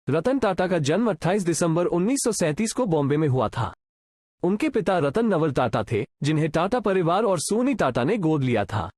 रतन टाटा का जन्म 28 दिसंबर 1937 को बॉम्बे में हुआ था। उनके पिता रतन नवल टाटा थे, जिन्हें टाटा परिवार और सोनी टाटा ने गोद लिया था।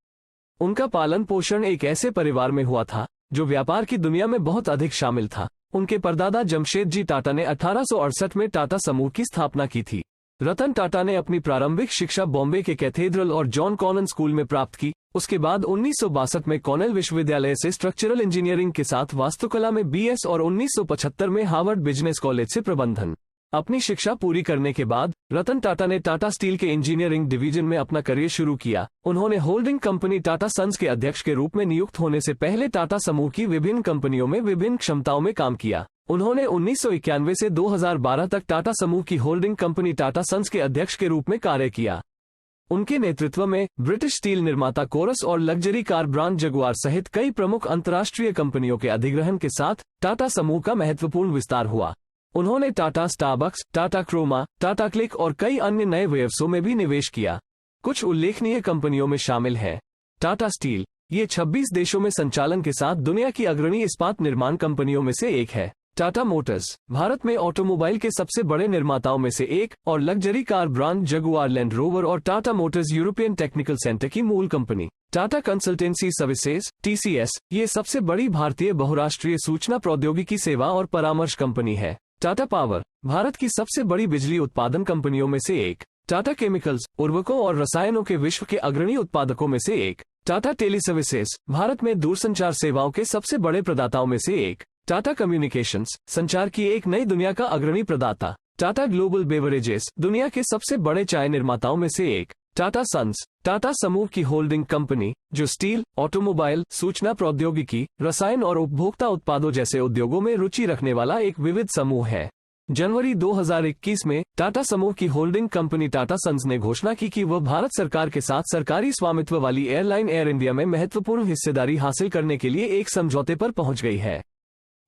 उनका पालन पोषण एक ऐसे परिवार में हुआ था जो व्यापार की दुनिया में बहुत अधिक शामिल था। उनके परदादा जमशेद जी टाटा ने 1868 में टाटा समूह की स्थापना की थी। रतन टाटा ने अपनी प्रारंभिक शिक्षा बॉम्बे के कैथेड्रल और जॉन कॉनन स्कूल में प्राप्त की। उसके बाद 1962 में कॉर्नेल विश्वविद्यालय से स्ट्रक्चरल इंजीनियरिंग के साथ वास्तुकला में बीएस और 1975 में हार्वर्ड बिजनेस कॉलेज से प्रबंधन। अपनी शिक्षा पूरी करने के बाद रतन टाटा ने टाटा स्टील के इंजीनियरिंग डिवीजन में अपना करियर शुरू किया। उन्होंने होल्डिंग कंपनी टाटा सन्स के अध्यक्ष के रूप में नियुक्त होने से पहले टाटा समूह की विभिन्न कंपनियों में विभिन्न क्षमताओं में काम किया। उन्होंने 1991 से 2012 तक टाटा समूह की होल्डिंग कंपनी टाटा सन्स के अध्यक्ष के रूप में कार्य किया। उनके नेतृत्व में ब्रिटिश स्टील निर्माता कोरस और लग्जरी कार ब्रांड जगुआर सहित कई प्रमुख अंतर्राष्ट्रीय कंपनियों के अधिग्रहण के साथ टाटा समूह का महत्वपूर्ण विस्तार हुआ। उन्होंने टाटा स्टारबक्स, टाटा क्रोमा, टाटा क्लिक और कई अन्य नए व्यवसायों में भी निवेश किया। कुछ उल्लेखनीय कंपनियों में शामिल है टाटा स्टील। ये 26 देशों में संचालन के साथ दुनिया की अग्रणी इस्पात निर्माण कंपनियों में से एक है। टाटा मोटर्स भारत में ऑटोमोबाइल के सबसे बड़े निर्माताओं में से एक और luxury car brand Jaguar Land Rover और Tata Motors European technical centre की मूल company. Tata Consultancy Services TCS ये सबसे बड़ी भारतीय बहुराष्ट्रीय सूचना प्रौद्योगिकी सेवा और परामर्श कंपनी है। टाटा पावर भारत की सबसे बड़ी बिजली उत्पादन कंपनियों में से एक। टाटा केमिकल्स उर्वरकों और रसायनों के विश्व के अग्रणी उत्पादकों में से एक। टाटा टेली सर्विसेज भारत में दूरसंचार सेवाओं के सबसे बड़े प्रदाताओं में से एक। टाटा कम्युनिकेशंस संचार की एक नई दुनिया का अग्रणी प्रदाता। टाटा ग्लोबल बेवरेजेस दुनिया के सबसे बड़े चाय निर्माताओं में से एक। टाटा सन्स टाटा समूह की होल्डिंग कंपनी जो स्टील, ऑटोमोबाइल, सूचना प्रौद्योगिकी, रसायन और उपभोक्ता उत्पादों जैसे उद्योगों में रुचि रखने वाला एक विविध समूह है। जनवरी 2021 में टाटा समूह की होल्डिंग कंपनी टाटा सन्स ने घोषणा की कि वह भारत सरकार के साथ सरकारी स्वामित्व वाली एयरलाइन एयर इंडिया में महत्वपूर्ण हिस्सेदारी हासिल करने के लिए एक समझौते पर पहुंच गई है।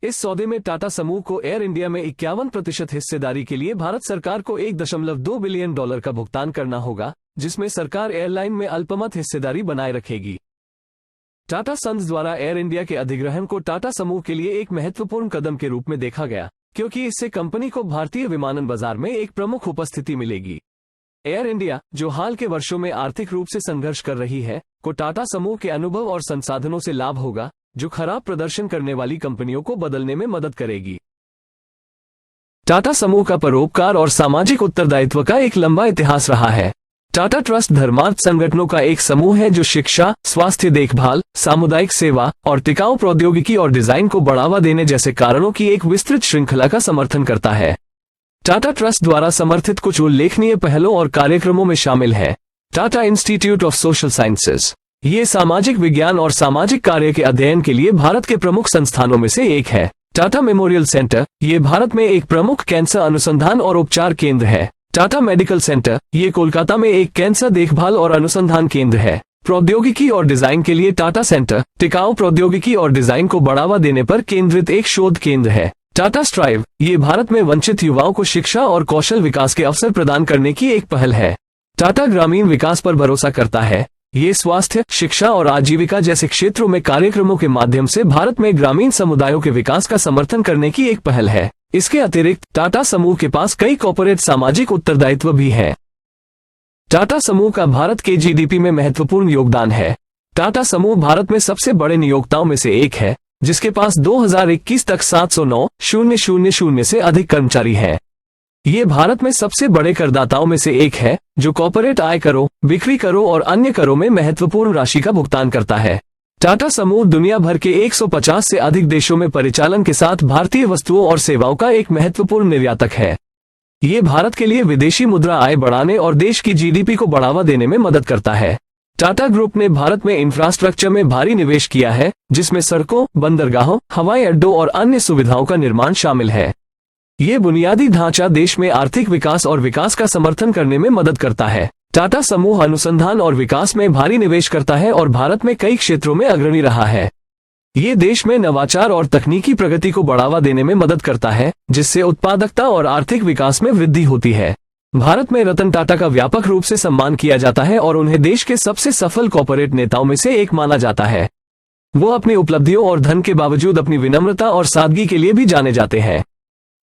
इस सौदे में टाटा समूह को एयर इंडिया में 51% हिस्सेदारी के लिए भारत सरकार को $1.2 बिलियन का भुगतान करना होगा, जिसमें सरकार एयरलाइन में अल्पमत हिस्सेदारी बनाए रखेगी। टाटा सन्स द्वारा एयर इंडिया के अधिग्रहण को टाटा समूह के लिए एक महत्वपूर्ण कदम के रूप में देखा गया, क्योंकि इससे कंपनी को भारतीय विमानन बाजार में एक प्रमुख उपस्थिति मिलेगी। एयर इंडिया, जो हाल के वर्षों में आर्थिक रूप से संघर्ष कर रही है, को टाटा समूह के अनुभव और संसाधनों से लाभ होगा, जो खराब प्रदर्शन करने वाली कंपनियों को बदलने में मदद करेगी। टाटा समूह का परोपकार और सामाजिक उत्तरदायित्व का एक लंबा इतिहास रहा है। टाटा ट्रस्ट धर्मार्थ संगठनों का एक समूह है जो शिक्षा, स्वास्थ्य देखभाल, सामुदायिक सेवा और टिकाऊ प्रौद्योगिकी और डिजाइन को बढ़ावा देने जैसे कारणों की एक विस्तृत श्रृंखला का समर्थन करता है। टाटा ट्रस्ट द्वारा समर्थित कुछ उल्लेखनीय पहलों और कार्यक्रमों में शामिल है Tata institute of social sciences. ये सामाजिक विज्ञान और सामाजिक कार्य के अध्ययन के लिए भारत के प्रमुख संस्थानों में से एक है। टाटा मेमोरियल सेंटर ये भारत में एक प्रमुख कैंसर अनुसंधान और उपचार केंद्र है। टाटा मेडिकल सेंटर ये कोलकाता में एक कैंसर देखभाल और अनुसंधान केंद्र है। प्रौद्योगिकी और डिजाइन के लिए टाटा सेंटर टिकाऊ प्रौद्योगिकी और डिजाइन को बढ़ावा देने पर केंद्रित एक शोध केंद्र है। टाटा स्ट्राइव ये भारत में वंचित युवाओं को शिक्षा और कौशल विकास के अवसर प्रदान करने की एक पहल है। टाटा ग्रामीण विकास पर भरोसा करता है। ये स्वास्थ्य, शिक्षा और आजीविका जैसे क्षेत्रों में कार्यक्रमों के माध्यम से भारत में ग्रामीण समुदायों के विकास का समर्थन करने की एक पहल है। इसके अतिरिक्त टाटा समूह के पास कई कॉर्पोरेट सामाजिक उत्तरदायित्व भी है। टाटा समूह का भारत के GDP में महत्वपूर्ण योगदान है। टाटा समूह भारत में सबसे बड़े नियोक्ताओं में से एक है, जिसके पास 2021 तक 709,000 से अधिक कर्मचारी हैं। ये भारत में सबसे बड़े करदाताओं में से एक है, जो कॉर्पोरेट आय करों, बिक्री करों और अन्य करों में महत्वपूर्ण राशि का भुगतान करता है। टाटा समूह दुनिया भर के 150 से अधिक देशों में परिचालन के साथ भारतीय वस्तुओं और सेवाओं का एक महत्वपूर्ण निर्यातक है। ये भारत के लिए विदेशी मुद्रा आय बढ़ाने और देश की GDP को बढ़ावा देने में मदद करता है। टाटा ग्रुप ने भारत में इंफ्रास्ट्रक्चर में भारी निवेश किया है, जिसमें सड़कों, बंदरगाहों, हवाई अड्डों और अन्य सुविधाओं का निर्माण शामिल है। ये बुनियादी ढांचा देश में आर्थिक विकास और विकास का समर्थन करने में मदद करता है। टाटा समूह अनुसंधान और विकास में भारी निवेश करता है और भारत में कई क्षेत्रों में अग्रणी रहा है। ये देश में नवाचार और तकनीकी प्रगति को बढ़ावा देने में मदद करता है, जिससे उत्पादकता और आर्थिक विकास में वृद्धि होती है। भारत में रतन टाटा का व्यापक रूप से सम्मान किया जाता है और उन्हें देश के सबसे सफल कॉर्पोरेट नेताओं में से एक माना जाता है। वो अपनी उपलब्धियों और धन के बावजूद अपनी विनम्रता और सादगी के लिए भी जाने जाते हैं।